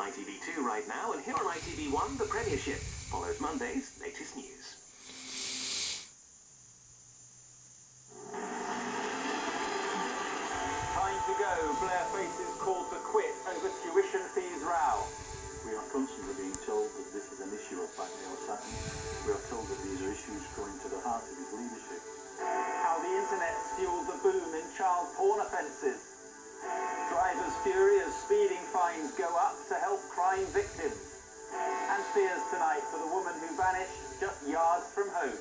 ITV2 right now, and here on ITV1, the Premiership follows Monday's latest news. Time to go. Blair faces called to quit over tuition fees row. We are constantly being told that this is an issue of blackmail satin. We are told that these are issues going to the heart of his leadership. How the internet fueled the boom in child porn offences. Drivers fury as speeding fines go up to help crime victims. And fears tonight for the woman who vanished just yards from home.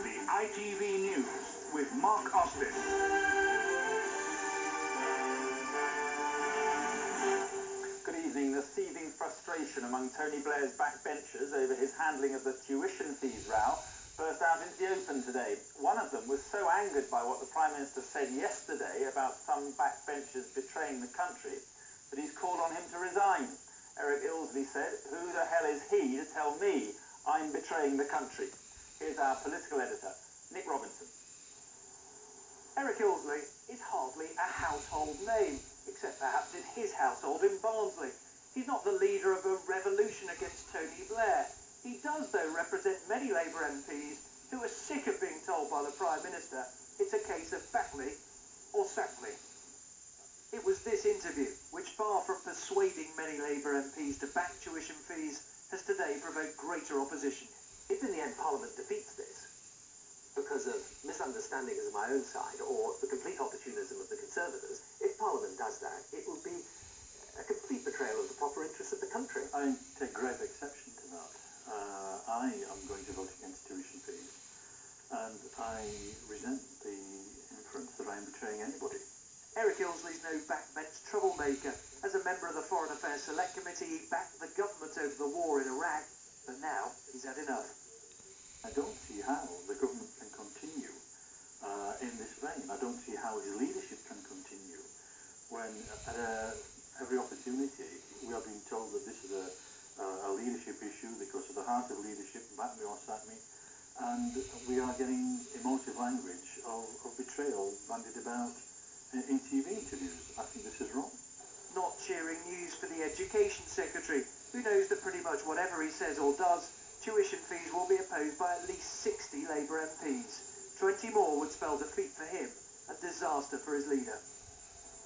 The ITV News with Mark Austin. Good evening. The seething frustration among Tony Blair's backbenchers over his handling of the tuition fees row burst out into the open today. One of them was so angered by what the Prime Minister said yesterday about some backbenchers betraying the country that he's called on him to resign. Eric Ilsley said, "Who the hell is he to tell me I'm betraying the country?" Here's our political editor, Nick Robinson. Eric Ilsley is hardly a household name, except perhaps in his household in Barnsley. He's not the leader of a revolution against Tony Blair. He does, though, represent many Labour MPs who are sick of being told by the Prime Minister it's a case of back me or sack me. It was this interview, which far from persuading many Labour MPs to back tuition fees, has today provoked greater opposition. If in the end Parliament defeats this because of misunderstandings of my own side or the complete opportunism of the Conservatives, if Parliament does that, it will be a complete betrayal of the proper interests of the country. I take grave exception to that. I am going to vote against tuition fees, and I resent the inference that I am betraying anybody. Eric Ilsley's no backbench troublemaker. As a member of the Foreign Affairs Select Committee, he backed the government over the war in Iraq, but now he's had enough. I don't see how the government can continue in this vein. I don't see how his leadership can continue when at every opportunity we are being told that this is a leadership issue that goes to the heart of leadership, back me or sack me, and we are getting emotive language of betrayal bandied about in TV interviews. I think this is wrong. Not cheering news for the Education Secretary, who knows that pretty much whatever he says or does, tuition fees will be opposed by at least 60 Labour MPs. 20 more would spell defeat for him, a disaster for his leader.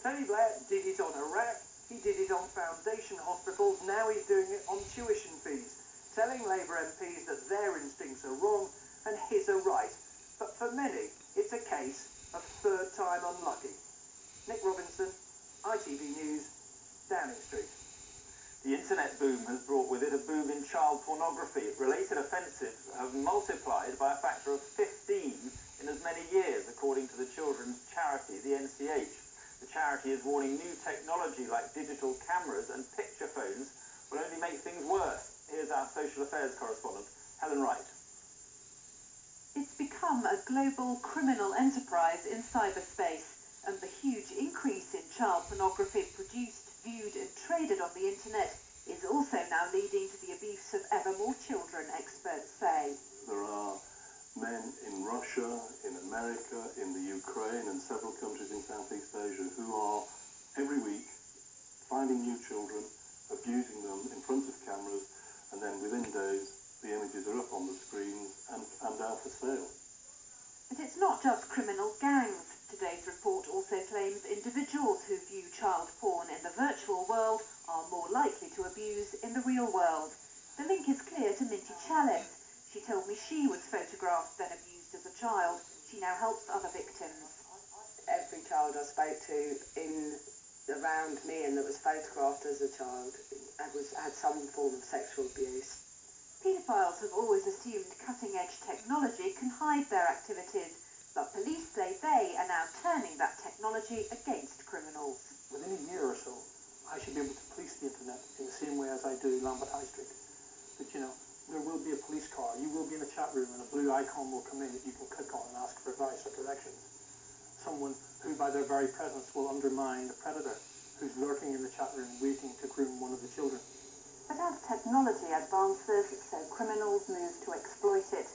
Tony Blair did it on Iraq, he did it on foundation hospitals, now he's doing it on tuition fees, telling Labour MPs that their instincts are wrong and his are right. But for many, it's a case of third time unlucky. Nick Robinson, ITV News, Downing Street. The internet boom has brought with it a boom in child pornography. Related offences have multiplied by a factor of 15 in as many years, according to the children's charity, the NCH. The charity is warning new technology like digital cameras and picture phones will only make things worse. Here's our social affairs correspondent, Helen Wright. It's become a global criminal enterprise in cyberspace, and the huge increase in child pornography produced, viewed and traded on the internet is also now leading to the abuse of ever more children, experts say. There are men in Russia, in America, in the Ukraine and several countries in Southeast Asia who are every week finding new children, abusing them in front of cameras, and then within days the images are up on the screens and out for sale. But it's not just criminal gangs. Today's report also claims individuals who view child porn in the virtual world are more likely to abuse in the real world. The link is clear to Minty Challis. She told me she was photographed then abused as a child. She now helps other victims. Every child I spoke to around me and that was photographed as a child had some form of sexual abuse. Paedophiles have always assumed cutting-edge technology can hide their activities, but police say they are now turning that technology against criminals. Within a year or so, I should be able to police the internet in the same way as I do Lambeth High Street. But there will be a police car, you will be in a chat room and a blue icon will come in that you can click on and ask for advice or directions. Someone who by their very presence will undermine the predator who's lurking in the chat room waiting to groom one of the children. But as technology advances, so criminals move to exploit it.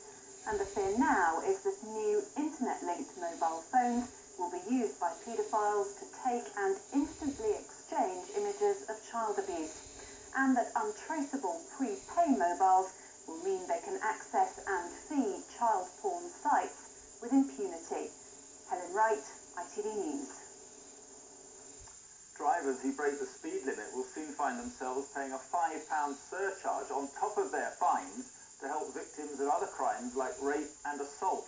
And the fear now is that new internet-linked mobile phones will be used by paedophiles to take and instantly exchange images of child abuse, and that untraceable prepay mobiles will mean they can access and feed child porn sites with impunity. Helen Wright, ITV News. Drivers who break the speed limit will soon find themselves paying a £5 surcharge on top of their fines to help victims of other crimes like rape and assault.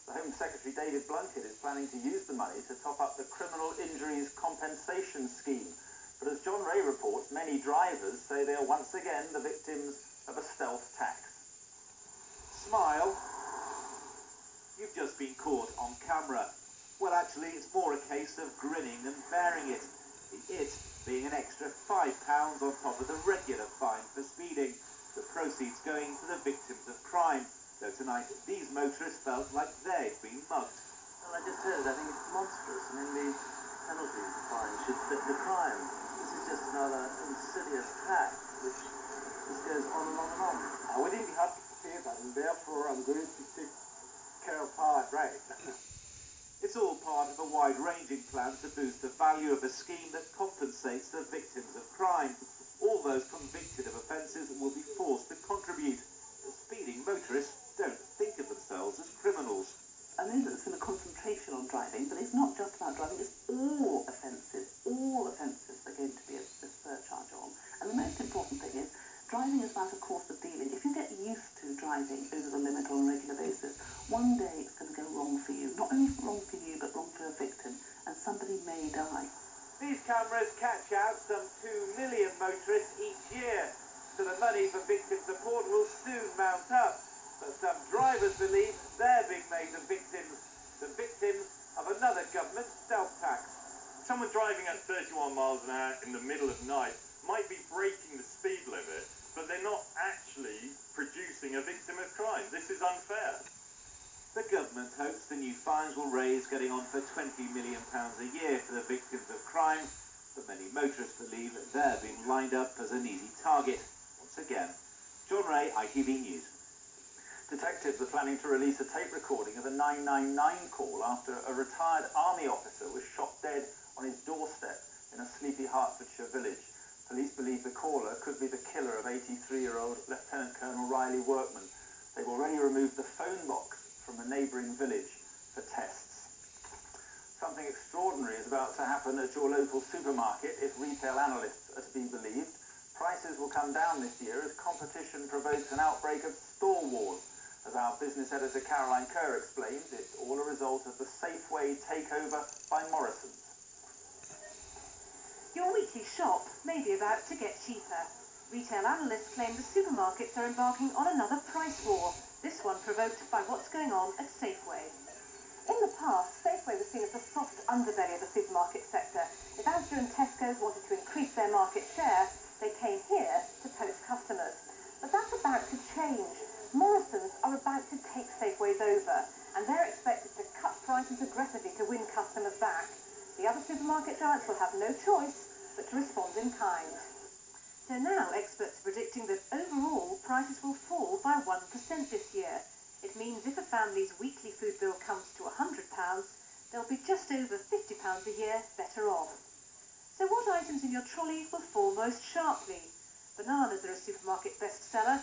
The Home Secretary David Blunkett is planning to use the money to top up the Criminal Injuries Compensation Scheme. But as John Ray reports, many drivers say they are once again the victims of a stealth tax. Smile. You've just been caught on camera. Well, actually, it's more a case of grinning and bearing it. The it being an extra £5 on top of the regular fine for speeding. The proceeds going to the victims of crime. Though tonight, these motorists felt like they'd been mugged. Well, I just heard, I think it's monstrous. I mean, the penalties, the fine should fit the crime. This is just another insidious tax which just goes on and on and on. I wouldn't be happy to pay that, and therefore I'm going to take care of how I drive. It's all part of a wide-ranging plan to boost the value of a scheme that compensates the victims of crime. All those convicted of offences will be forced to contribute. Speeding motorists don't think of themselves as criminals. I know that there's been a concentration on driving, but it's not just about driving, it's all offences. All offences are going to be a surcharge on. And the most important thing is, driving is about a course of dealing. If you get used to driving over the limit on a regular basis, one day it's going to go wrong for you. Not only wrong for you, but wrong for a victim. And somebody may die. These cameras catch out some 2 million motorists each year, so the money for victim support will soon mount up. But some drivers believe they're being made the victims of another government stealth tax. Someone driving at 31 miles an hour in the middle of night might be breaking the speed limit, but they're not actually producing a victim of crime. This is unfair. The government hopes the new fines will raise getting on for £20 million a year for the victims of crime, but many motorists believe that they're being lined up as an easy target. Once again, John Ray, ITV News. Detectives are planning to release a tape recording of a 999 call after a retired army officer was shot dead on his doorstep in a sleepy Hertfordshire village. Police believe the caller could be the killer of 83-year-old Lieutenant Colonel Riley Workman. They've already removed the phone box from a neighbouring village for tests. Something extraordinary is about to happen at your local supermarket if retail analysts are to be believed. Prices will come down this year as competition provokes an outbreak of store wars. As our business editor Caroline Kerr explains, it's all a result of the Safeway takeover by Morrison's. Your weekly shop may be about to get cheaper. Retail analysts claim the supermarkets are embarking on another price war, this one provoked by what's going on at Safeway. In the past, Safeway was seen as the soft underbelly of the supermarket sector. If Asda and Tesco's wanted to increase their market share, they came here to poach customers. But that's about to change. Morrison's are about to take Safeways over, and they're expected to cut prices aggressively to win customers back. The other supermarket giants will have no choice but to respond in kind. So now experts are predicting that overall prices will fall by 1% this year. It means if a family's weekly food bill comes to £100, they'll be just over £50 a year better off. So what items in your trolley will fall most sharply? Bananas are a supermarket bestseller,